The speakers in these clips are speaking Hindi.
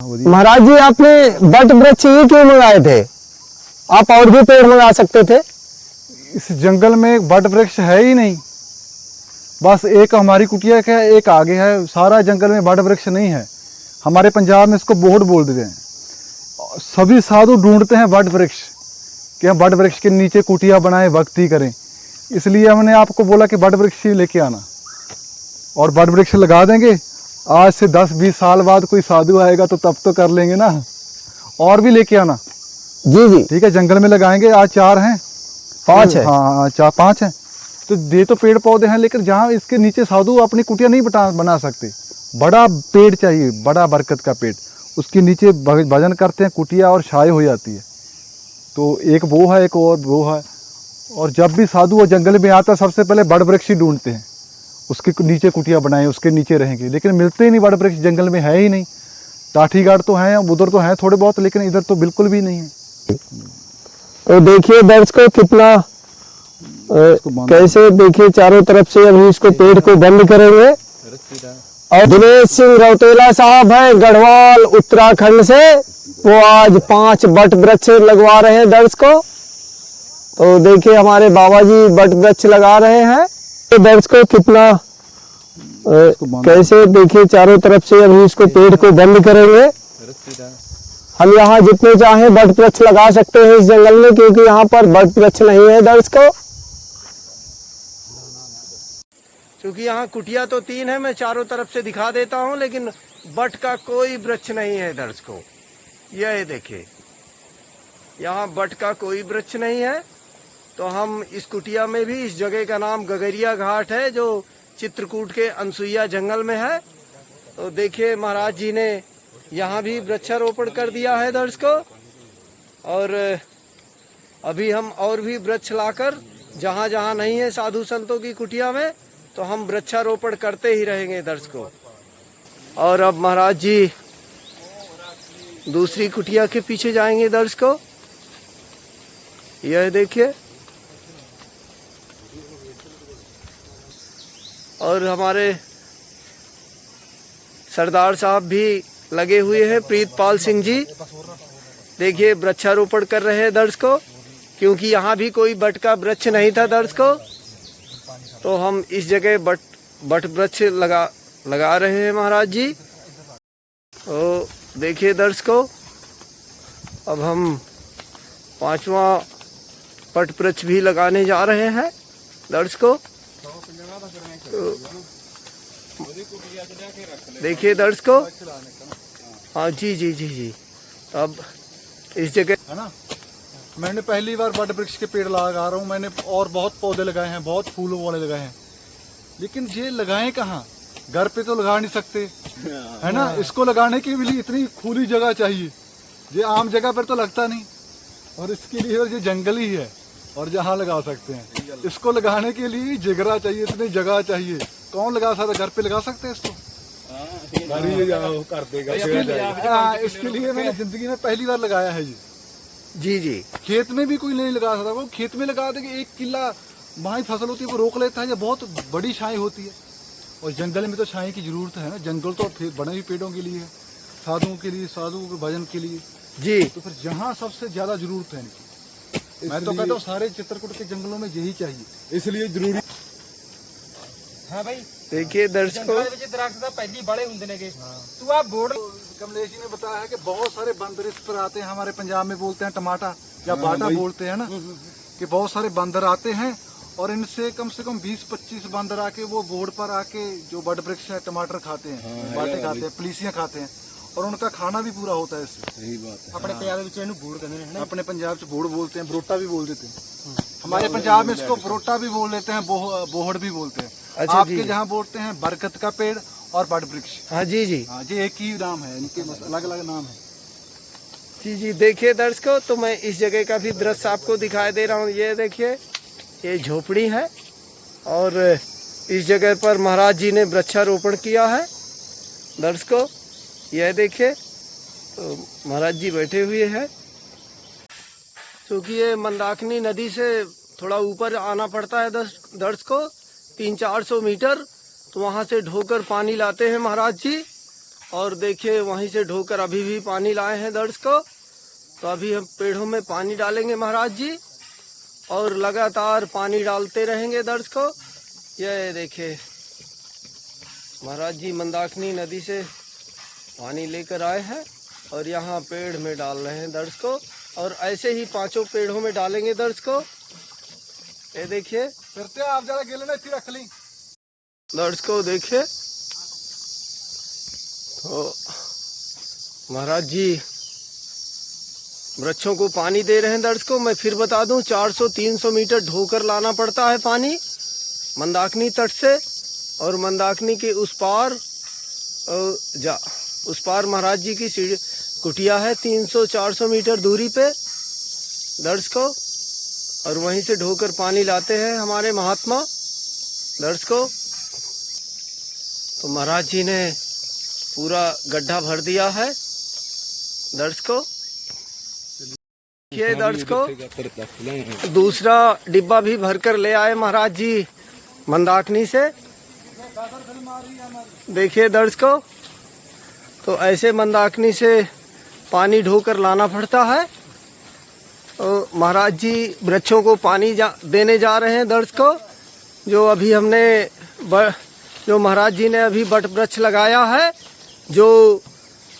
महाराज जी, आपने बट वृक्ष ही क्यों मंगाए थे? आप और भी पेड़ मंगा सकते थे। इस जंगल में बट वृक्ष है ही नहीं, बस एक हमारी कुटिया का है, एक आगे है। सारा जंगल में बट वृक्ष नहीं है। हमारे पंजाब में इसको बोहड़ बोल देते हैं। सभी साधु ढूंढते हैं बट वृक्ष, कि हम बट वृक्ष के नीचे कुटिया बनाएं, भक्ति करें। इसलिए हमने आपको बोला कि बट वृक्ष ही लेके आना, और बट वृक्ष लगा देंगे। आज से 10-20 साल बाद कोई साधु आएगा तो तब तो कर लेंगे ना। और भी लेके आना। जी जी, ठीक है, जंगल में लगाएंगे। आज 4 हैं, 5 है। हाँ 4-5 हैं। तो ये तो पेड़ पौधे हैं, लेकिन जहाँ इसके नीचे साधु अपनी कुटिया नहीं बना सकते। बड़ा पेड़ चाहिए, बड़ा बरकत का पेड़, उसके नीचे भजन करते हैं, कुटिया और छाए हो जाती है। तो एक वो है, एक और वो है। और जब भी साधु वो जंगल में आता है, सबसे पहले बड़ वृक्ष ही ढूंढते हैं, उसके नीचे कुटिया बनाए, उसके नीचे रहेंगे। लेकिन मिलते ही नहीं, बड़ वृक्ष जंगल में है ही नहीं। टाठीगाड़ तो हैं, उधर तो हैं थोड़े बहुत, लेकिन इधर तो बिल्कुल भी नहीं है। तो देखिए दर्शकों, कितना कैसे देखिए चारों तरफ से अभी इसको पेड़ को बंद करेंगे। और दिनेश सिंह रौतेला साहब हैं गढ़वाल उत्तराखंड से, वो आज 5 बट वृक्ष लगवा रहे हैं दर्शकों। तो देखिए हमारे बाबा जी बट वृक्ष लगा रहे हैं। तो दर्शकों, कितना कैसे देखिए चारों तरफ से अभी इसको पेड़ को बंद करेंगे। हम यहाँ जितने चाहें बट वृक्ष लगा सकते हैं इस जंगल में, क्योंकि यहाँ पर बट वृक्ष नहीं है दर्शकों। क्योंकि यहाँ कुटिया तो 3 है, मैं चारों तरफ से दिखा देता हूँ, लेकिन बट का कोई वृक्ष नहीं है दर्शकों। यह देखिए, यहाँ बट का कोई वृक्ष नहीं है। तो हम इस कुटिया में भी, इस जगह का नाम गगरिया घाट है, जो चित्रकूट के अनसुईया जंगल में है। तो देखिए महाराज जी ने यहाँ भी वृक्षारोपण कर दिया है दर्शकों। और अभी हम और भी वृक्ष लाकर, जहाँ जहाँ नहीं है साधु संतों की कुटिया में, तो हम वृक्षारोपण करते ही रहेंगे दर्शकों। और अब महाराज जी दूसरी कुटिया के पीछे जाएंगे दर्शकों। यह देखिए, और हमारे सरदार साहब भी लगे हुए हैं, प्रीतपाल सिंह जी। देखिए वृक्षारोपण कर रहे हैं दर्शकों, क्योंकि यहाँ भी कोई बट का वृक्ष नहीं था दर्शकों। तो हम इस जगह बट वृक्ष लगा रहे हैं महाराज जी। तो देखिए दर्शकों, अब हम 5वां बट वृक्ष भी लगाने जा रहे हैं दर्शकों। तो देखिए दर्शकों, हाँ जी जी जी जी। अब इस जगह है ना, मैंने पहली बार बट वृक्ष के पेड़ लगा रहा हूँ। मैंने और बहुत पौधे लगाए हैं, बहुत फूलों वाले लगाए हैं, लेकिन ये लगाएं कहाँ? घर पे तो लगा नहीं सकते, है ना। इसको लगाने के लिए इतनी खुली जगह चाहिए, ये आम जगह पर तो लगता नहीं। और इसके लिए ये जंगल ही है, और जहाँ लगा सकते हैं। इसको लगाने के लिए जिगरा चाहिए, इतनी जगह चाहिए। कौन लगा सकता? घर पे लगा सकते हैं इसको? इसके लिए मैंने जिंदगी में पहली बार लगाया है ये। जी जी, खेत में भी कोई नहीं लगा सकता। वो खेत में लगा देंगे, 1 किला वहाँ फसल होती है, वो रोक लेता है। ये बहुत बड़ी छाई होती है, और जंगल में तो छाई की जरूरत है ना। जंगल तो बने ही पेड़ों के लिए है, साधुओं के लिए, साधुओं के भजन के लिए जी। तो फिर जहाँ सबसे ज्यादा जरूरत है इनकी, मैं तो कहता हूँ सारे चित्रकूट के जंगलों में यही चाहिए, इसलिए जरूरी है भाई। देखिए दर्शकों, पहली बड़े होंगे तू आप बोर्ड। कमलेश जी ने बताया है कि बहुत सारे बंदर इस पर आते हैं। हमारे पंजाब में बोलते हैं टमाटा या बाटा बोलते हैं ना, कि बहुत सारे बंदर आते हैं, और इनसे कम से कम 20-25 बंदर आके वो बोर्ड पर आके जो बड़ वृक्ष है, टमाटर खाते हैं, बाटे खाते हैं, पलीसियां खाते हैं, और उनका खाना भी पूरा होता है इससे। सही बात है। अपने पंजाब में बोड़ कहते हैं, अपने पंजाब से बोड़ बोलते हैं, बरोटा भी बोल देते हैं। हमारे पंजाब में इसको बरोटा भी बोल देते हैं, बोहड़ भी बोलते हैं। अच्छा, आपके जहाँ बोलते हैं बरकत का पेड़ और बड़ वृक्ष। हाँ जी जी, हाँ, ये एक ही नाम है, इनके अलग अलग नाम है। जी जी। देखिए दर्शकों, तो मैं इस जगह का भी दृश्य आपको दिखाई दे रहा हूँ। ये देखिए, ये झोपड़ी है, और इस जगह पर महाराज जी ने वृक्षारोपण किया है दर्शकों। यह देखिए, तो महाराज जी बैठे हुए हैं। क्योंकि ये मंदाकिनी नदी से थोड़ा ऊपर आना पड़ता है दर्शकों, 300-400 मीटर। तो वहाँ से ढोकर पानी लाते हैं महाराज जी, और देखिए वहीं से ढोकर अभी भी पानी लाए हैं दर्शकों। तो अभी हम पेड़ों में पानी डालेंगे महाराज जी, और लगातार पानी डालते रहेंगे दर्शकों। ये देखिए महाराज जी मंदाकिनी नदी से पानी लेकर आए हैं और यहाँ पेड़ में डाल रहे हैं दर्शकों, और ऐसे ही 5 पेड़ों में डालेंगे दर्शकों। ये देखिए फिरते आप जरा गिले ना इतनी रख ली दर्शकों, देखिए तो महाराज जी वृक्षों को पानी दे रहे हैं दर्शकों। मैं फिर बता दूं 400-300 मीटर ढोकर लाना पड़ता है पानी मंदाकिनी तट से, और मंदाकिनी के उस पार महाराज जी की सीढ़ी कुटिया है 300-400 मीटर दूरी पे दर्शकों, और वहीं से ढोकर पानी लाते हैं हमारे महात्मा दर्शकों। तो महाराज जी ने पूरा गड्ढा भर दिया है दर्शकों। ये दर्शकों दूसरा डिब्बा भी भरकर ले आए महाराज जी मंदाकिनी से। देखिए दर्शकों, तो ऐसे मंदाकिनी से पानी ढोकर लाना पड़ता है। तो महाराज जी वृक्षों को पानी देने जा रहे हैं दर्शकों। जो अभी हमने जो महाराज जी ने अभी बट वृक्ष लगाया है, जो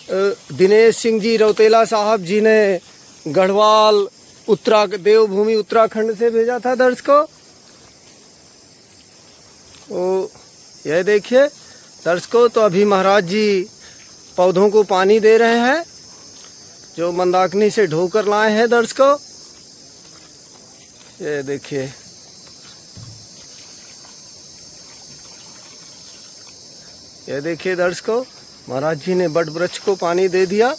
दिनेश सिंह जी रौतेला साहब जी ने गढ़वाल देवभूमि उत्तराखंड से भेजा था दर्शकों। तो यह देखिए दर्शकों, तो अभी महाराज जी पौधों को पानी दे रहे हैं जो मंदाकिनी से ढोकर लाए हैं दर्शकों। ये देखिए दर्शकों, महाराज जी ने बट वृक्ष को पानी दे दिया।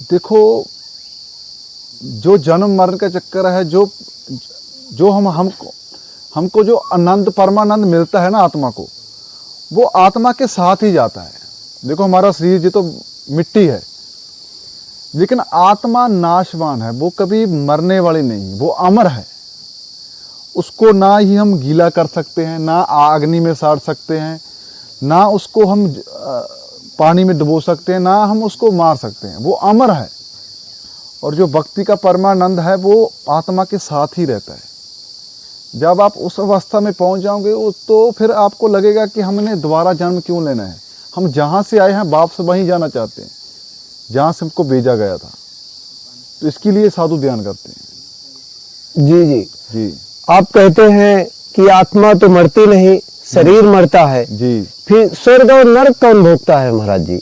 देखो, जो जन्म मरण का चक्कर है, जो हमको जो आनंद परमानंद मिलता है ना आत्मा को, वो आत्मा के साथ ही जाता है। देखो हमारा शरीर ये तो मिट्टी है, लेकिन आत्मा नाशवान है, वो कभी मरने वाली नहीं, वो अमर है। उसको ना ही हम गीला कर सकते हैं, ना अग्नि में साड़ सकते हैं, ना उसको हम पानी में डुबो सकते हैं, ना हम उसको मार सकते हैं। वो अमर है, और जो भक्ति का परमानंद है वो आत्मा के साथ ही रहता है। जब आप उस अवस्था में पहुंच जाओगे तो फिर आपको लगेगा कि हमने दोबारा जन्म क्यों लेना है। हम जहाँ से आए हैं वापस वहीं जाना चाहते हैं जहाँ से हमको भेजा गया था। तो इसके लिए साधु ध्यान करते हैं। जी जी जी, आप कहते हैं कि आत्मा तो मरती नहीं, शरीर मरता है। जी, फिर स्वर्ग और नरक कौन भोगता है महाराज जी?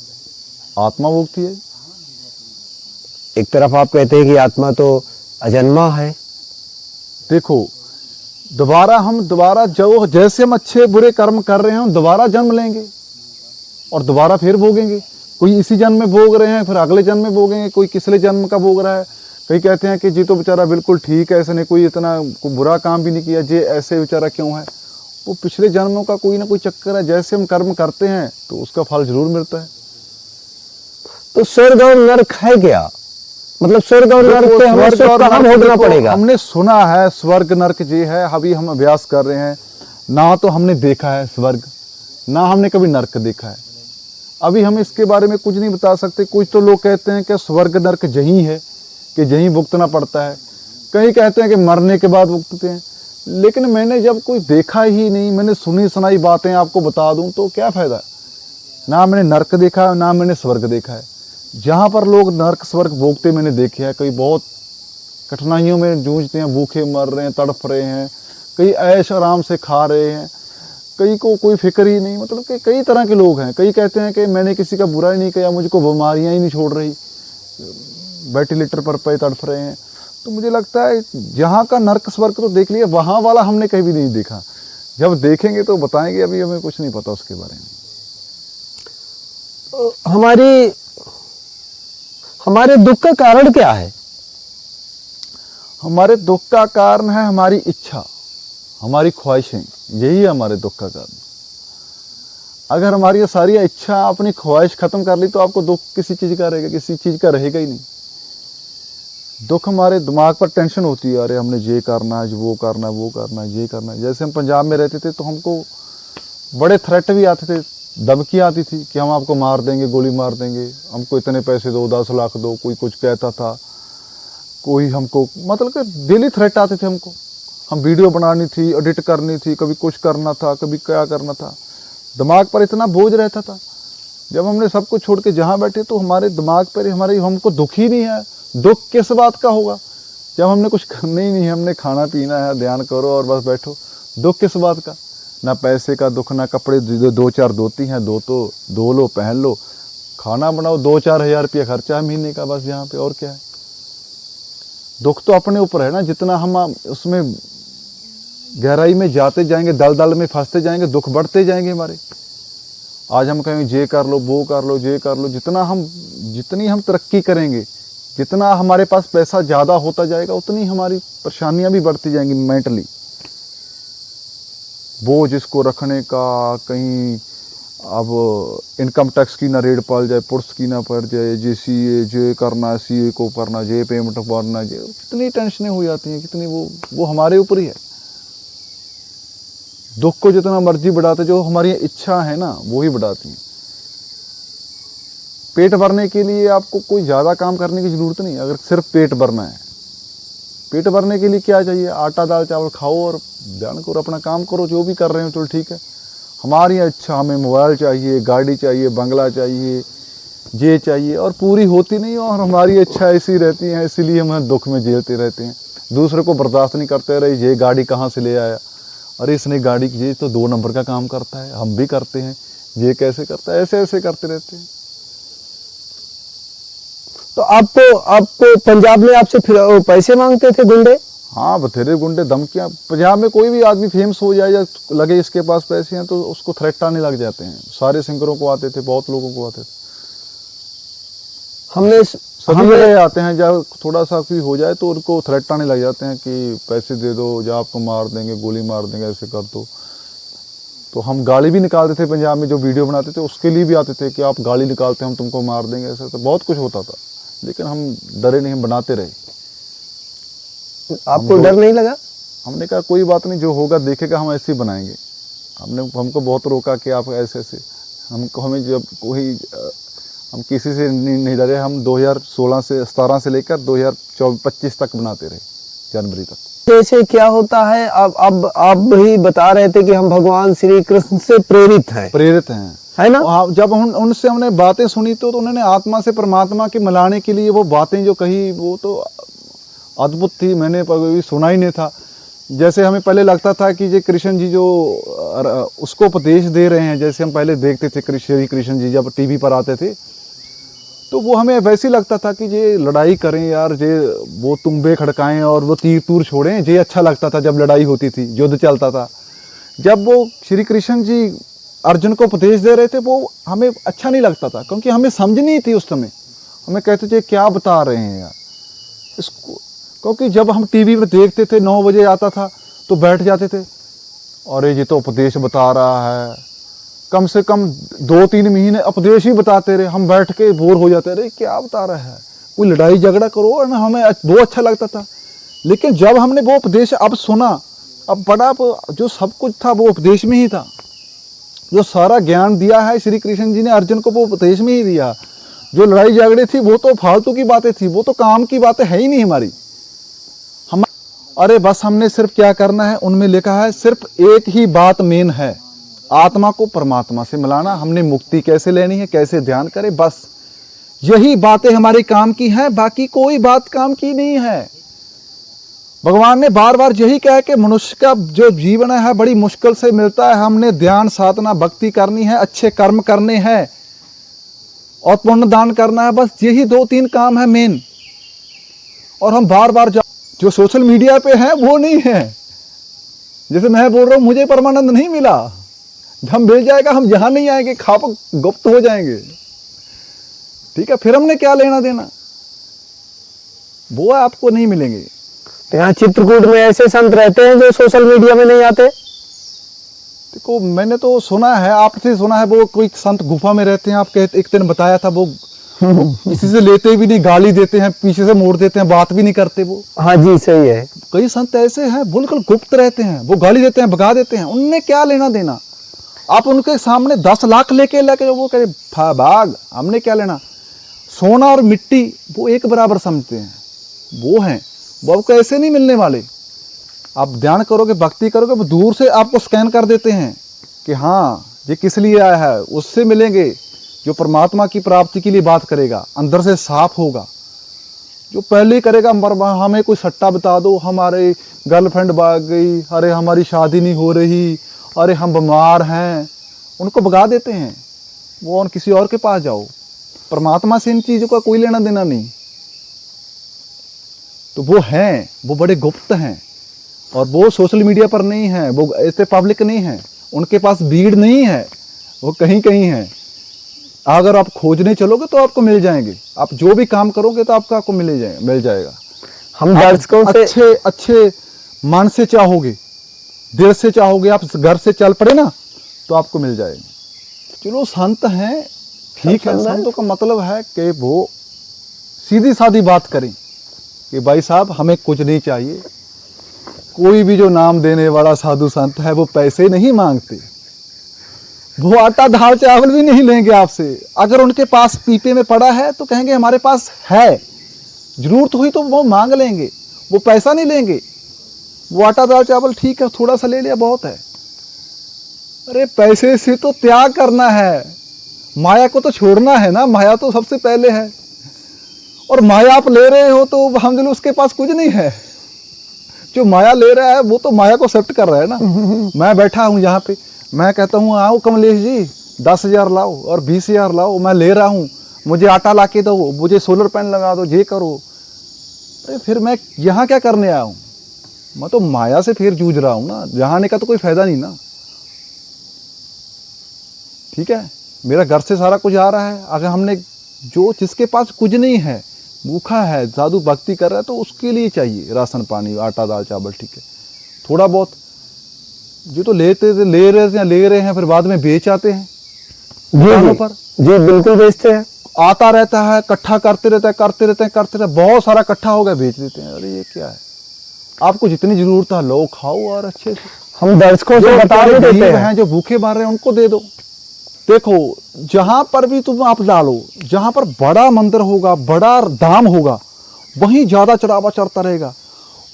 आत्मा भोगती है। एक तरफ आप कहते हैं कि आत्मा तो अजन्मा है। देखो, दोबारा जो जैसे हम अच्छे बुरे कर्म कर रहे हैं, हम दोबारा जन्म लेंगे और दोबारा फिर भोगेंगे। कोई इसी जन्म में भोग रहे हैं, फिर अगले जन्म में भोगेंगे, कोई पिछले जन्म का भोग रहा है। कई कहते हैं कि जी तो बेचारा बिल्कुल ठीक है, ऐसे ने कोई इतना बुरा काम भी नहीं किया, जी ऐसे बेचारा क्यों है। वो पिछले जन्मों का कोई ना कोई चक्कर है। जैसे हम कर्म करते हैं तो उसका फल जरूर मिलता है। तो स्वर्ग और नरक है क्या? मतलब स्वर्ग और नरक पे हमें कहाँ भोगना पड़ेगा? हमने सुना है स्वर्ग नरक जी है, अभी हम अभ्यास कर रहे हैं। ना तो हमने देखा है स्वर्ग, ना हमने कभी नरक देखा है। अभी हम इसके बारे में कुछ नहीं बता सकते। कुछ तो लोग कहते हैं कि स्वर्ग नरक यही है, कि यही भुगतना पड़ता है। कई कहते हैं कि मरने के बाद भुगतते हैं। लेकिन मैंने जब कोई देखा ही नहीं, मैंने सुनी सुनाई बातें आपको बता दूं तो क्या फ़ायदा। ना मैंने नरक देखा है, ना मैंने स्वर्ग देखा है। जहाँ पर लोग नरक स्वर्ग भोगते मैंने देखे हैं। कई बहुत कठिनाइयों में जूझते हैं, भूखे मर रहे हैं, तड़फ रहे हैं। कई ऐश आराम से खा रहे हैं, कई को कोई फिक्र ही नहीं। मतलब कि कई तरह के लोग हैं। कई कहते हैं कि मैंने किसी का बुरा ही नहीं किया, मुझको बीमारियाँ ही नहीं छोड़ रही, वेंटिलेटर पर पे तड़फ रहे हैं। तो मुझे लगता है यहाँ का नरक स्वर्ग तो देख लिया, वहाँ वाला हमने कभी नहीं देखा। जब देखेंगे तो बताएंगे, अभी हमें कुछ नहीं पता उसके बारे में। हमारे दुख का कारण क्या है? हमारे दुख का कारण है हमारी इच्छा, हमारी ख्वाहिशें। यही है हमारे दुख का कारण। अगर हमारी ये सारी इच्छा, अपनी ख्वाहिश खत्म कर ली तो आपको दुख किसी चीज़ का रहेगा? किसी चीज़ का रहेगा ही नहीं। दुख हमारे दिमाग पर टेंशन होती है, अरे हमने ये करना है, वो करना है, वो करना है, ये करना है। जैसे हम पंजाब में रहते थे तो हमको बड़े थ्रेट भी आते थे धमकी आती थी कि हम आपको मार देंगे, गोली मार देंगे, हमको इतने पैसे दो, 10 लाख दो, कोई कुछ कहता था, कोई हमको मतलब कि डेली थ्रेट आते थे हमको। हम वीडियो बनानी थी, एडिट करनी थी, कभी कुछ करना था, कभी क्या करना था, दिमाग पर इतना बोझ रहता था। जब हमने सब कुछ छोड़ के जहाँ बैठे तो हमारे दिमाग पर हमको दुख ही नहीं है। दुख किस बात का होगा जब हमने कुछ करना ही नहीं है, हमने खाना पीना है, ध्यान करो और बस बैठो। दुख किस बात का? ना पैसे का दुख, ना कपड़े दो चार धोती हैं, धो लो, पहन लो, खाना बनाओ, 2-4 हज़ार रुपया खर्चा है महीने का बस यहाँ पे, और क्या है। दुख तो अपने ऊपर है ना, जितना हम उसमें गहराई में जाते जाएंगे, दलदल में फंसते जाएंगे, दुख बढ़ते जाएंगे हमारे। आज हम कहेंगे ये कर लो, वो कर लो, ये कर लो, जितनी हम तरक्की करेंगे, जितना हमारे पास पैसा ज़्यादा होता जाएगा, उतनी हमारी परेशानियां भी बढ़ती जाएंगी मेंटली। बोझ इसको रखने का, कहीं अब इनकम टैक्स की ना रेड पाल जाए, पुलिस की ना पड़ जाए, जे करना, CA को करना, जे पेमेंट भरना, जे कितनी टेंशनें हो जाती हैं, कितनी वो हमारे ऊपर ही है। दुख को जितना मर्जी बढ़ाते, जो हमारी इच्छा है ना वो ही बढ़ाती हैं। पेट भरने के लिए आपको कोई ज़्यादा काम करने की ज़रूरत नहीं। अगर सिर्फ पेट भरना है, पेट भरने के लिए क्या चाहिए? आटा दाल चावल खाओ और ध्यान करो, अपना काम करो, जो भी कर रहे हो चलो ठीक है। हमारी इच्छा, हमें मोबाइल चाहिए, गाड़ी चाहिए, बंगला चाहिए, ये चाहिए, और पूरी होती नहीं, और हमारी इच्छा ऐसी रहती है, इसीलिए हम दुख में झेलते रहते हैं। दूसरे को बर्दाश्त नहीं करते रहे, ये गाड़ी कहाँ से ले आया, अरे इसने गाड़ी की, ये तो 2 नंबर का काम करता है, हम भी करते हैं, ये कैसे करता है, ऐसे करते रहते हैं। तो आपको पंजाब में आपसे फिर पैसे मांगते थे गुंडे? हाँ, बथेरे गुंडे, धमकियाँ। पंजाब में कोई भी आदमी फेमस हो जाए या लगे इसके पास पैसे हैं तो उसको थ्रेट आने लग जाते हैं। सारे सिंगरों को आते थे, बहुत लोगों को आते थे, सभी जगह आते हैं। जब थोड़ा सा भी हो जाए तो उनको थ्रेट आने लग जाते हैं कि पैसे दे दो या आपको मार देंगे, गोली मार देंगे, ऐसे कर दो। तो हम गाली भी निकालते थे पंजाब में, जो वीडियो बनाते थे उसके लिए भी आते थे कि आप गाली निकालते हैं, हम तुमको मार देंगे, ऐसा। तो बहुत कुछ होता था, लेकिन हम डरे नहीं, हम बनाते रहे। आपको डर नहीं लगा? हमने कहा कोई बात नहीं, जो होगा देखेगा, हम ऐसे ही बनाएंगे। हमको बहुत रोका कि आप ऐसे हमें जब हम किसी से नहीं डरे। हम 2017 से लेकर 2025 तक बनाते रहे, जनवरी तक। जैसे क्या होता है, अब आप भी बता रहे थे कि हम भगवान श्री कृष्ण से प्रेरित हैं, है ना? जब उनसे हमने बातें सुनी तो उन्होंने आत्मा से परमात्मा के मिलाने के लिए वो बातें जो कही, वो तो अद्भुत थी। मैंने कभी सुना ही नहीं था। जैसे हमें पहले लगता था कि ये कृष्ण जी जो उसको उपदेश दे रहे हैं, जैसे हम पहले देखते थे श्री कृष्ण जी जब टीवी पर आते थे, तो वो हमें वैसे ही लगता था कि ये लड़ाई करें यार, ये वो तुम्बे खड़काएं और वो तीर तूर छोड़ें, ये अच्छा लगता था जब लड़ाई होती थी, युद्ध चलता था। जब वो श्री कृष्ण जी अर्जुन को उपदेश दे रहे थे, वो हमें अच्छा नहीं लगता था, क्योंकि हमें समझ नहीं थी उस समय। हमें कहते थे क्या बता रहे हैं यार इसको, क्योंकि जब हम टीवी पर देखते थे, 9 बजे आता था तो बैठ जाते थे, अरे ये तो उपदेश बता रहा है। कम से कम 2-3 महीने उपदेश ही बताते रहे, हम बैठ के बोर हो जाते रहे, क्या बता रहा है, कोई लड़ाई झगड़ा करो, और हमें वो अच्छा लगता था। लेकिन जब हमने वो उपदेश अब सुना, अब बड़ा जो सब कुछ था वो उपदेश में ही था। जो सारा ज्ञान दिया है श्री कृष्ण जी ने अर्जुन को, वो उपदेश में ही दिया। जो लड़ाई झगड़े थी वो तो फालतू की बातें थी, वो तो काम की बातें है ही नहीं हमारी। अरे बस हमने सिर्फ क्या करना है, उनमें लिखा है सिर्फ एक ही बात मेन है, आत्मा को परमात्मा से मिलाना। हमने मुक्ति कैसे लेनी है, कैसे ध्यान करें, बस यही बातें हमारे काम की हैं, बाकी कोई बात काम की नहीं है। भगवान ने बार बार यही कहा कि मनुष्य का जो जीवन है बड़ी मुश्किल से मिलता है। हमने ध्यान साधना भक्ति करनी है, अच्छे कर्म करने हैं और पुण्य दान करना है, बस यही 2-3 काम है मेन। और हम बार बार जो सोशल मीडिया पे है वो नहीं है। जैसे मैं बोल रहा हूं, मुझे परमानंद नहीं मिला, जब मिल जाएगा हम यहां नहीं आएंगे, खाप गुप्त हो जाएंगे, ठीक है। फिर हमने क्या लेना देना, वो आपको नहीं मिलेंगे। तो यहाँ चित्रकूट में ऐसे संत रहते हैं जो सोशल मीडिया में नहीं आते? देखो, मैंने तो सुना है, आपसे सुना है, वो कोई संत गुफा में रहते हैं। आप कहते, एक दिन बताया था, वो किसी से लेते भी नहीं, गाली देते हैं, पीछे से मोड़ देते हैं, बात भी नहीं करते वो। हाँ जी, सही है। कई संत ऐसे हैं बिल्कुल गुप्त रहते हैं, वो गाली देते हैं, भगा देते हैं, उनने क्या लेना देना। आप उनके सामने 10 लाख लेके वो कहे भाग, हमने क्या लेना। सोना और मिट्टी वो एक बराबर समझते हैं, वो हैं, वो आपको ऐसे नहीं मिलने वाले। आप ध्यान करोगे, भक्ति करोगे, वो दूर से आपको स्कैन कर देते हैं कि हाँ ये किस लिए आया है। उससे मिलेंगे जो परमात्मा की प्राप्ति के लिए बात करेगा, अंदर से साफ होगा। जो पहले ही करेगा हमें कोई सट्टा बता दो, हमारे गर्लफ्रेंड भाग गई, अरे हमारी शादी नहीं हो रही, अरे हम बीमार हैं, उनको भगा देते हैं। वो और किसी और के पास जाओ। परमात्मा से इन चीज़ों का कोई लेना देना नहीं। तो वो हैं, वो बड़े गुप्त हैं और वो सोशल मीडिया पर नहीं है, वो ऐसे पब्लिक नहीं है, उनके पास भीड़ नहीं है, वो कहीं कहीं है। अगर आप खोजने चलोगे तो आपको मिल जाएंगे, आप जो भी काम करोगे तो आपको मिल जाएगा। हम दर्शकों से अच्छे अच्छे मन से चाहोगे, दिल से चाहोगे, आप घर से चल पड़े ना तो आपको मिल जाएगा। चलो संत हैं, ठीक है, संतों का मतलब है कि वो सीधी सादी बात करें कि भाई साहब हमें कुछ नहीं चाहिए। कोई भी जो नाम देने वाला साधु संत है वो पैसे नहीं मांगते, वो आटा दाल चावल भी नहीं लेंगे आपसे। अगर उनके पास पीपे में पड़ा है तो कहेंगे हमारे पास है, जरूरत हुई तो वो मांग लेंगे, वो पैसा नहीं लेंगे। वो आटा दाल चावल ठीक है, थोड़ा सा ले लिया बहुत है। अरे पैसे से तो त्याग करना है, माया को तो छोड़ना है ना, माया तो सबसे पहले है। और माया आप ले रहे हो तो हमदिल उसके पास कुछ नहीं है। जो माया ले रहा है वो तो माया को एक्सेप्ट कर रहा है ना। मैं बैठा हूँ यहाँ पे, मैं कहता हूँ आओ कमलेश जी 10,000 लाओ और 20,000 लाओ, मैं ले रहा हूँ, मुझे आटा ला के दो, मुझे सोलर पैनल लगा दो, ये करो। अरे फिर मैं यहाँ क्या करने आया हूँ? मैं तो माया से फिर जूझ रहा हूँ ना, यहाँ आने का तो कोई फायदा नहीं ना। ठीक है, मेरा घर से सारा कुछ आ रहा है। अगर हमने जो जिसके पास कुछ नहीं है, भूखा है, साधु भक्ति कर रहा है, तो उसके लिए चाहिए राशन पानी, आटा दाल चावल, ठीक है, थोड़ा बहुत। जो तो ले रहे हैं फिर बाद में बेच आते हैं दुकानों पर। जी बिल्कुल बेचते हैं। आता रहता है, इकट्ठा करते रहते हैं, बहुत सारा इकट्ठा हो गया, बेच देते हैं। अरे ये क्या है? आपको जितनी जरूरत है लो, खाओ और अच्छे से। हम दर्शकों से बता भी देते हैं, जो भूखे मार रहे हैं उनको दे दो। देखो जहां पर भी तुम आप डालो, जहां पर बड़ा मंदिर होगा, बड़ा धाम होगा, वहीं ज्यादा चढ़ावा चढ़ता रहेगा।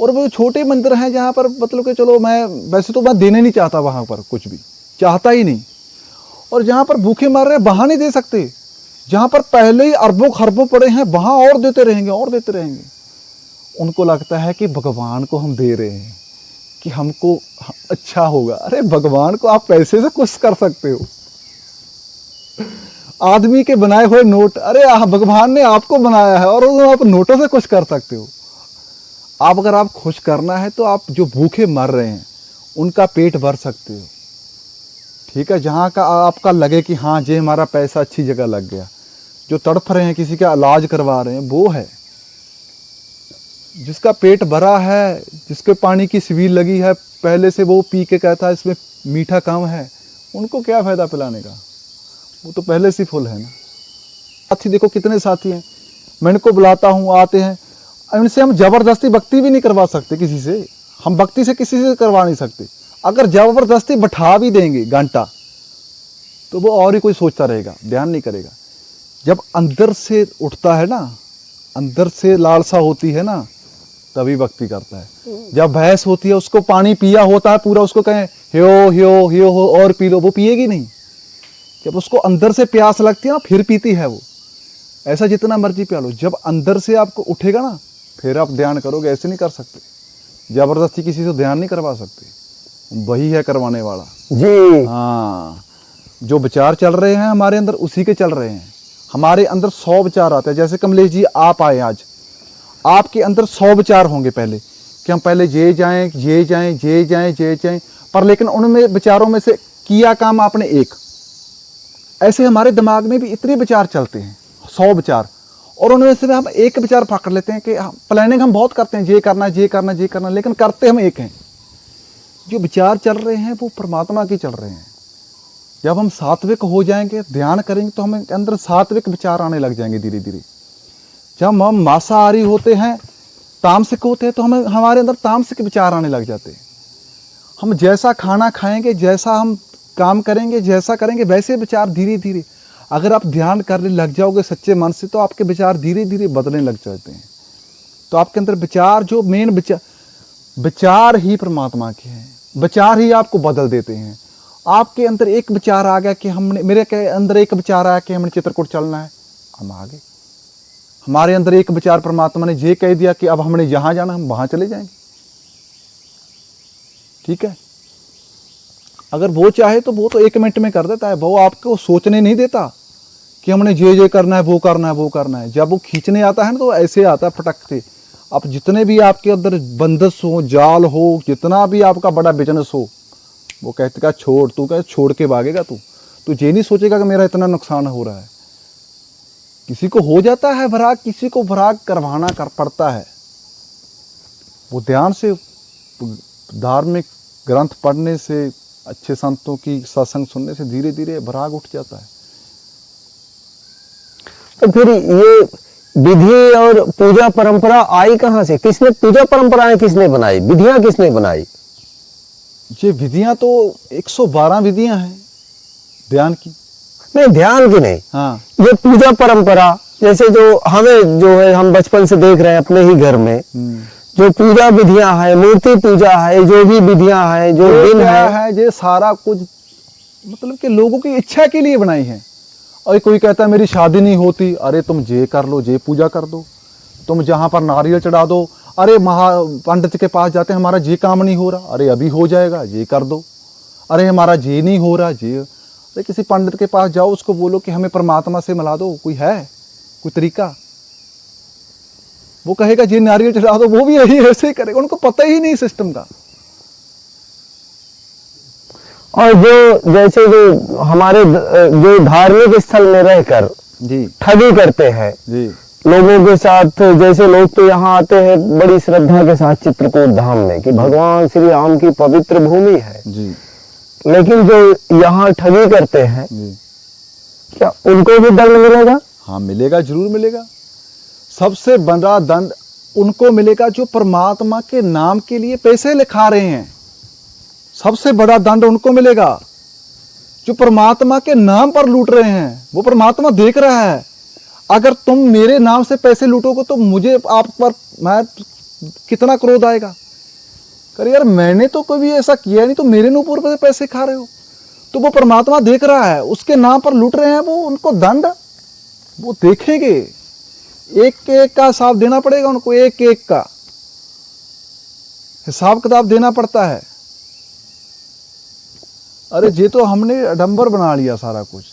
और वो छोटे मंदिर हैं जहां पर मतलब कि चलो मैं वैसे तो मैं देने नहीं चाहता, वहां पर कुछ भी चाहता ही नहीं। और जहां पर भूखे मर रहे हैं वहां नहीं दे सकते, जहां पर पहले ही अरबों खरबों पड़े हैं वहां और देते रहेंगे और देते रहेंगे। उनको लगता है कि भगवान को हम दे रहे हैं कि हमको अच्छा होगा। अरे भगवान को आप पैसे से खुश कर सकते हो, आदमी के बनाए हुए नोट, अरे भगवान ने आपको बनाया है और आप नोटों से खुश कर सकते हो। आप अगर आप खुश करना है तो आप जो भूखे मर रहे हैं उनका पेट भर सकते हो। ठीक है, जहाँ का आपका लगे कि हाँ ये हमारा पैसा अच्छी जगह लग गया। जो तड़फ रहे हैं, किसी का इलाज करवा रहे हैं, वो है। जिसका पेट भरा है, जिसके पानी की सिविल लगी है पहले से, वो पी के कहता है इसमें मीठा कम है, उनको क्या फायदा पिलाने का? वो तो पहले से फुल है ना। साथी देखो कितने साथी हैं, मैं इनको बुलाता हूँ, आते हैं, इनसे हम जबरदस्ती भक्ति भी नहीं करवा सकते किसी से। हम भक्ति से किसी से करवा नहीं सकते। अगर जबरदस्ती बैठा भी देंगे घंटा तो वो और ही कोई सोचता रहेगा, ध्यान नहीं करेगा। जब अंदर से उठता है ना, अंदर से लालसा होती है ना, तभी भक्ति करता है। जब भैंस होती है, उसको पानी पिया होता है पूरा, उसको कहें हियो हियो हियो हो और पी लो, वो पिएगी नहीं। जब उसको अंदर से प्यास लगती है ना, फिर पीती है वो। ऐसा जितना मर्जी पिया लो, जब अंदर से आपको उठेगा ना फिर आप ध्यान करोगे। ऐसे नहीं कर सकते, जबरदस्ती किसी से ध्यान नहीं करवा सकते, वही है करवाने वाला जी। हाँ, जो विचार चल रहे हैं हमारे अंदर उसी के चल रहे हैं। हमारे अंदर 100 विचार आते हैं। जैसे कमलेश जी आप आए आज, आपके अंदर 100 विचार होंगे पहले कि हम पहले ये जाएं ये जाएं ये जाएं ये जाएं, पर लेकिन उनमें विचारों में से किया काम आपने एक। ऐसे हमारे दिमाग में भी इतने विचार चलते हैं, 100 विचार, और उनमें से हम एक विचार पकड़ लेते हैं कि प्लानिंग हम बहुत करते हैं, ये करना ये करना ये करना, लेकिन करते हम एक हैं। जो विचार चल रहे हैं वो परमात्मा के चल रहे हैं। जब हम सात्विक हो जाएंगे, ध्यान करेंगे, तो हमें अंदर सात्विक विचार आने लग जाएंगे धीरे धीरे। जब हम मांसाहारी होते हैं, तामसिक होते हैं, तो हमें हमारे अंदर तामसिक विचार आने लग जाते हैं। हम जैसा खाना खाएंगे, जैसा हम काम करेंगे, जैसा करेंगे वैसे विचार धीरे धीरे, अगर आप ध्यान करने लग जाओगे सच्चे मन से तो आपके विचार धीरे धीरे बदलने लग जाते हैं। तो आपके अंदर विचार, जो मेन विचार ही परमात्मा के हैं, विचार ही आपको बदल देते हैं। आपके अंदर एक विचार आ गया कि मेरे के अंदर एक विचार आया कि हमने चित्रकूट चलना है, हम आ गए। हमारे अंदर एक विचार, परमात्मा ने ये कह दिया कि अब हमने यहाँ जाना, हम वहाँ चले जाएंगे। ठीक है, अगर वो चाहे तो वो तो 1 मिनट में कर देता है, वो आपको सोचने नहीं देता कि हमने ये करना है, वो करना है, वो करना है। जब वो खींचने आता है ना तो ऐसे आता है फटक से। आप जितने भी आपके अंदर बंदश हो, जाल हो, जितना भी आपका बड़ा बिजनेस हो, वो कहते का छोड़, तू कहे छोड़ के भागेगा तू ये नहीं सोचेगा कि मेरा इतना नुकसान हो रहा है। किसी को हो जाता है भराग, किसी को भराग करवाना कर पड़ता है। वो ध्यान से, धार्मिक ग्रंथ पढ़ने से, अच्छे संतों की सत्संग सुनने से धीरे धीरे भराग उठ जाता है। तो फिर ये विधि और पूजा परंपरा आई कहाँ से? किसने पूजा परंपराएं किसने बनाई, विधियां किसने बनाई? ये विधियां तो 112 विधियां हैं ध्यान की। नहीं, ध्यान की नहीं, हाँ, ये पूजा परंपरा, जैसे जो हमें जो है, हम बचपन से देख रहे हैं अपने ही घर में, जो पूजा विधियां हैं, मूर्ति पूजा है, जो भी विधियां हैं, जो दिन है, ये सारा कुछ मतलब कि लोगों की इच्छा के लिए बनाई है। और कोई कहता है मेरी शादी नहीं होती, अरे तुम ये कर लो, ये पूजा कर दो, तुम जहाँ पर नारियल चढ़ा दो, अरे पंडित के पास जाते हैं, हमारा ये काम नहीं हो रहा, अरे अभी हो जाएगा, ये कर दो, अरे हमारा ये नहीं हो रहा, ये, अरे किसी पंडित के पास जाओ, उसको बोलो कि हमें परमात्मा से मिला दो, कोई है कोई तरीका? वो कहेगा ये नारियल चढ़ा दो, वो भी यही ऐसे ही करेगा, उनको पता ही नहीं सिस्टम का। और जो जैसे जो हमारे जो धार्मिक स्थल में रहकर जी ठगी करते हैं जी, लोगों के साथ, जैसे लोग तो यहाँ आते हैं बड़ी श्रद्धा के साथ चित्रकूट धाम में कि भगवान श्री राम की पवित्र भूमि है जी लेकिन जो यहाँ ठगी करते हैं, जी, क्या उनको भी दंड मिलेगा? हाँ मिलेगा, जरूर मिलेगा। सबसे बड़ा दंड उनको मिलेगा जो परमात्मा के नाम के लिए पैसे लिखा रहे हैं। सबसे बड़ा दंड उनको मिलेगा जो परमात्मा के नाम पर लूट रहे हैं। वो परमात्मा देख रहा है, अगर तुम मेरे नाम से पैसे लूटोगे तो मुझे आप पर मैं कितना क्रोध आएगा। अरे यार, मैंने तो कभी ऐसा किया नहीं, तो मेरे ऊपर पैसे खा रहे हो। तो वो परमात्मा देख रहा है, उसके नाम पर लूट रहे हैं, वो उनको दंड वो देखेंगे। एक एक का हिसाब देना पड़ेगा उनको, एक एक का हिसाब किताब देना पड़ता है। अरे ये तो हमने अडंबर बना लिया सारा कुछ।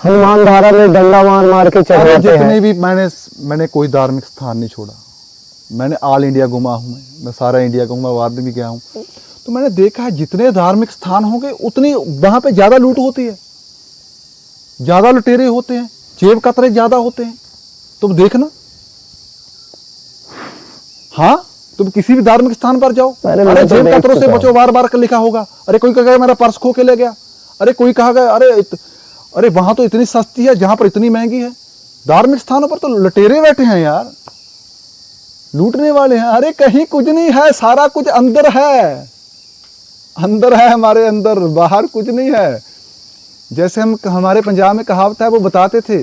हनुमान धारा में डंडा मार मार के चढ़ाते हैं। जितने भी मैंने कोई धार्मिक स्थान नहीं छोड़ा। मैंने ऑल इंडिया घुमा हूँ, मैं सारा इंडिया घूमा, बाहर भी गया हूँ, तो मैंने देखा है जितने धार्मिक स्थान होंगे उतनी वहां पे ज्यादा लूट होती है, ज्यादा लुटेरे होते हैं, जेब कतरे ज्यादा होते हैं। तुम देखना, हाँ तुम किसी भी धार्मिक स्थान पर जाओ, अरे जेब कतरों से बचो, बार बार लिखा होगा। अरे कोई कहेगा मेरा पर्स खो के ले गया, अरे कोई कहेगा अरे वहां तो इतनी सस्ती है, जहां पर इतनी महंगी है। धार्मिक स्थानों पर तो लुटेरे बैठे हैं यार, लूटने वाले हैं। अरे कहीं कुछ नहीं है, सारा कुछ अंदर है, अंदर है हमारे अंदर, बाहर कुछ नहीं है। जैसे हमारे पंजाब में कहावत है, वो बताते थे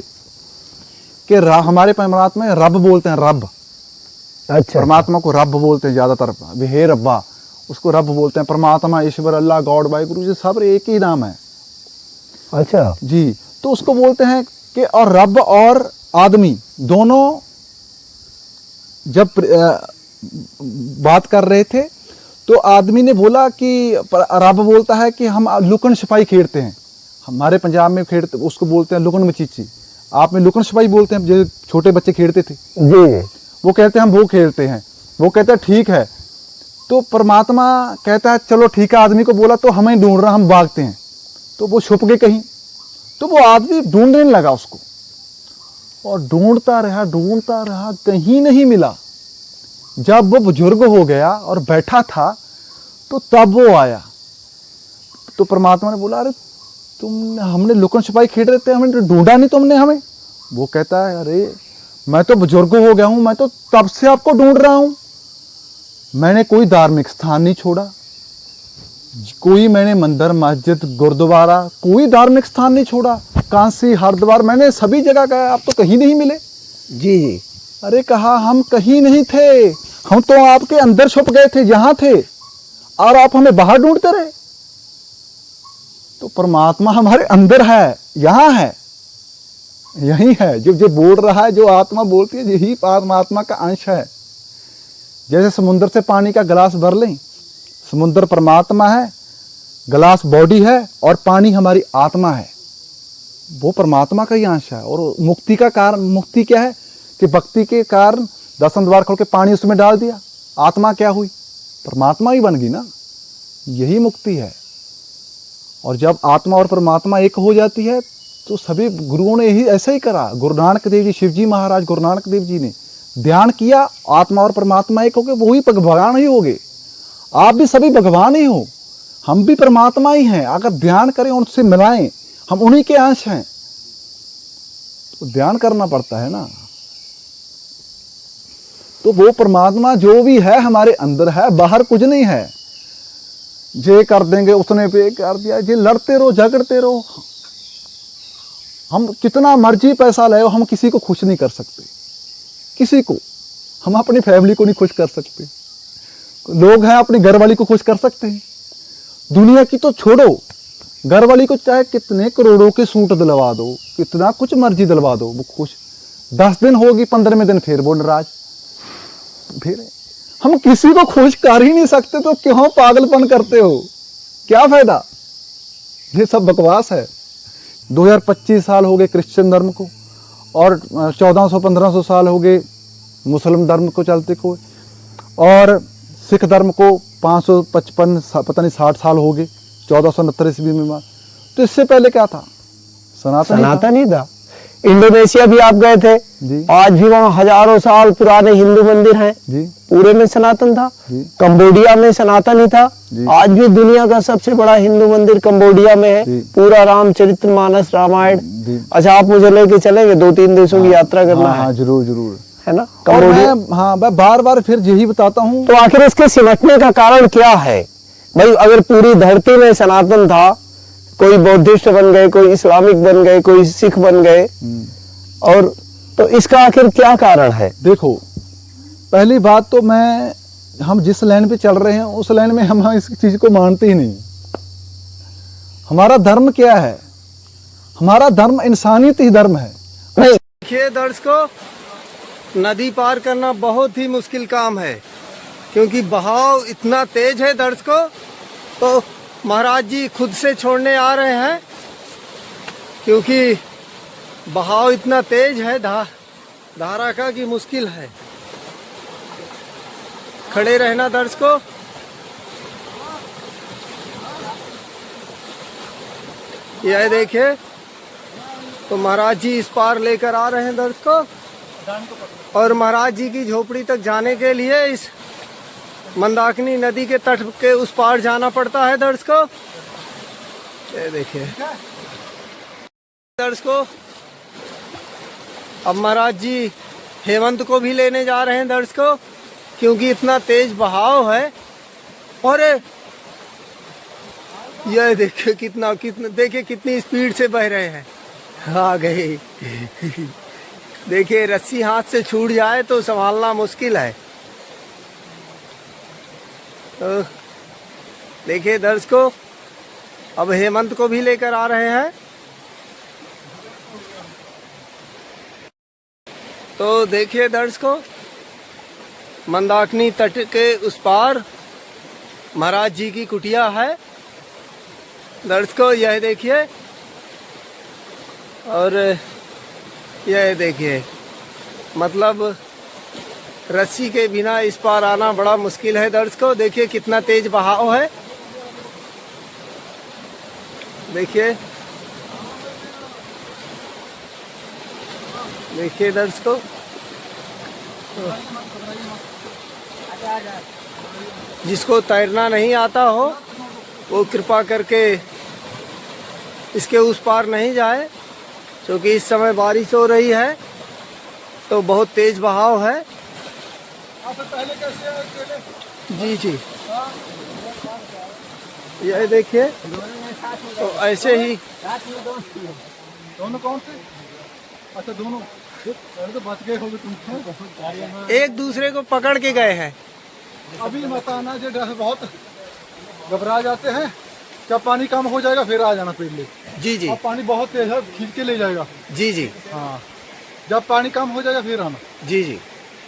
कि हमारे परमात्मा में रब बोलते हैं, रब। अच्छा, परमात्मा को रब बोलते हैं ज्यादातर, हे रब्बा, उसको रब बोलते हैं। परमात्मा, ईश्वर, अल्लाह, गॉड, वाहिगुरु, ये सब एक ही नाम है। अच्छा जी, तो उसको बोलते हैं कि और रब और आदमी दोनों जब बात कर रहे थे तो आदमी ने बोला कि रब बोलता है कि हम लुकन छिपाई खेलते हैं। हमारे पंजाब में खेलते, उसको बोलते हैं लुकन मचीची। आप में लुकन छिपाई बोलते हैं, जो छोटे बच्चे खेलते थे जी, वो कहते हैं हम वो खेलते हैं। वो कहते हैं ठीक है। तो परमात्मा कहता है चलो ठीक है, आदमी को बोला तो हमें ढूंढ रहा, हम भागते हैं। तो वो छुप गए कहीं, तो वो आदमी ढूंढने लगा उसको, और ढूंढता रहा, कहीं नहीं मिला। जब वो बुजुर्ग हो गया और बैठा था तो तब वो आया। तो परमात्मा ने बोला, अरे हमने लुकन छिपाई खेल रहे थे, हमने ढूंढा नहीं तुमने हमें। वो कहता है अरे मैं तो बुजुर्ग हो गया हूं, मैं तो तब से आपको ढूंढ रहा हूं, मैंने कोई धार्मिक स्थान नहीं छोड़ा, कोई मैंने मंदिर, मस्जिद, गुरुद्वारा, कोई धार्मिक स्थान नहीं छोड़ा। काशी, हरिद्वार, मैंने सभी जगह गया, आप तो कहीं नहीं मिले। जी जी। अरे कहा हम कहीं नहीं थे, हम तो आपके अंदर छुप गए थे, जहां थे, और आप हमें बाहर ढूंढते रहे। तो परमात्मा हमारे अंदर है, यहां है, यही है। जो बोल रहा है, जो आत्मा बोलती है, यही परमात्मा का अंश है। जैसे समुद्र से पानी का गिलास भर लें, समुद्र परमात्मा है, गिलास बॉडी है, और पानी हमारी आत्मा है, वो परमात्मा का ही अंश है। और मुक्ति का कारण, मुक्ति क्या है कि भक्ति के कारण 10 द्वार खोल के पानी उसमें डाल दिया, आत्मा क्या हुई? परमात्मा ही बन गई ना, यही मुक्ति है। और जब आत्मा और परमात्मा एक हो जाती है तो सभी गुरुओं ने यही ऐसा ही करा। गुरु नानक देव जी, शिवजी महाराज, गुरु नानक देव जी ने ध्यान किया, आत्मा और परमात्मा एक हो गए, वही भगवान ही हो गए। आप भी सभी भगवान ही हो, हम भी परमात्मा ही हैं। अगर ध्यान करें, उनसे मिलाएं, हम उन्हीं के अंश हैं। तो ध्यान करना पड़ता है ना। तो वो परमात्मा जो भी है हमारे अंदर है, बाहर कुछ नहीं है। जे कर देंगे, उसने पे कर दिया, जे लड़ते रहो, झगड़ते रहो। हम कितना मर्जी पैसा ले, हम किसी को खुश नहीं कर सकते, किसी को। हम अपनी फैमिली को नहीं खुश कर सकते। लोग हैं, अपनी घरवाली को खुश कर सकते हैं। दुनिया की तो छोड़ो, घरवाली को चाहे कितने करोड़ों के सूट दिलवा दो, कितना कुछ मर्जी दिलवा दो, वो खुश। 10 दिन होगी, 15वें दिन फिर वो नाराज। फिर हम किसी को खुश कर ही नहीं सकते, तो क्यों पागलपन करते हो? क्या फायदा? ये सब बकवास है। 2025 साल हो गए क्रिश्चियन धर्म को, और 1400-1500 साल हो गए मुस्लिम धर्म को चलते को, और सिख धर्म को 555 पता नहीं 60 साल हो गए, 1469 ईस्वी में। तो इससे पहले क्या था? सनातन ही था। इंडोनेशिया भी आप गए थे जी, आज भी वहाँ हजारों साल पुराने हिंदू मंदिर हैं, जी, पूरे में सनातन था। जी, कंबोडिया में सनातन ही था। जी। आज भी दुनिया का सबसे बड़ा हिंदू मंदिर कंबोडिया में है, जी। पूरा रामचरितमानस रामायण। जी। अच्छा, आप मुझे लेके चलेंगे? 2-3 देशों की यात्रा करना हाँ, जरूर जरूर। है ना और कंबोडिया। मैं बार बार फिर यही बताता हूँ। तो आखिर इसके सिमटने का कारण क्या है भाई? अगर पूरी धरती में सनातन था, कोई बौद्धिस्ट बन गए, कोई इस्लामिक बन गए, कोई सिख बन गए, और तो इसका आखिर क्या कारण है? देखो, पहली बात तो हम जिस लाइन पे चल रहे हैं, उस लाइन में हम इस चीज को मानते ही नहीं। हमारा धर्म क्या है? हमारा धर्म इंसानियत ही धर्म है। नहीं, देखिए दर्शकों, नदी पार करना बहुत ही मुश्किल काम है, क्योंकि बहाव इतना तेज है दर्शकों। तो महाराज जी खुद से छोड़ने आ रहे हैं, क्योंकि बहाव इतना तेज है धारा का कि मुश्किल है। खड़े रहना दर्शकों। यह देखिए, तो महाराज जी इस पार लेकर आ रहे हैं दर्शकों, और महाराज जी की झोपड़ी तक जाने के लिए इस मंदाकिनी नदी के तट के उस पार जाना पड़ता है दर्शकों। ये देखिए दर्शकों, अब महाराज जी हेमंत को भी लेने जा रहे हैं दर्शकों, क्योंकि इतना तेज बहाव है। और यह देखिए कितना देखिए कितनी स्पीड से बह रहे हैं। आ गए। देखिए, रस्सी हाथ से छूट जाए तो संभालना मुश्किल है। तो देखिए दर्शकों, अब हेमंत को भी लेकर आ रहे हैं। तो देखिए दर्शकों, मंदाकिनी तट के उस पार महाराज जी की कुटिया है दर्शकों। यह देखिए, और यह देखिए, मतलब रस्सी के बिना इस पार आना बड़ा मुश्किल है दर्शकों। देखिए कितना तेज बहाव है। देखिए देखिए दर्शकों, जिसको तैरना नहीं आता हो वो कृपा करके इसके उस पार नहीं जाए, क्योंकि इस समय बारिश हो रही है तो बहुत तेज बहाव है। आप पहले कैसे आए? जी जी। यह देखिए, तो ऐसे ही दोनों कौन थे? अच्छा दोनों, अरे तो बच गए होगे तुम। एक दूसरे को पकड़ के गए हैं। अभी मत आना, जो डर बहुत घबरा जाते हैं। जब पानी कम हो जाएगा फिर आ जाना पेड़ ले। जी जी अब पानी बहुत तेज है, खींच के ले जाएगा। जी जी हाँ, जब पानी कम हो जाएगा फिर आना। जी जी,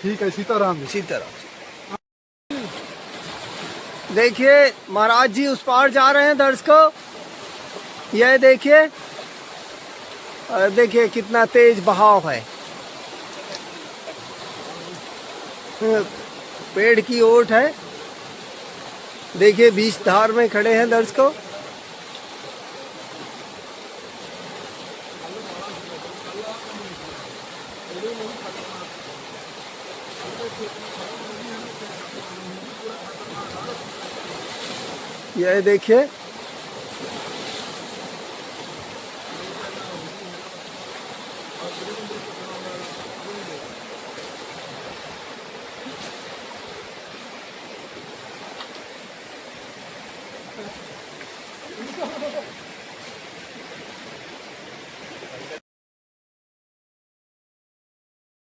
ठीक है, सीताराम जी। इसी तरह। देखिए महाराज जी उस पार जा रहे हैं दर्शकों, यह देखिए, और देखिए कितना तेज बहाव है। पेड़ की ओट है, देखिए बीच धार में खड़े हैं दर्शकों। यह देखिए,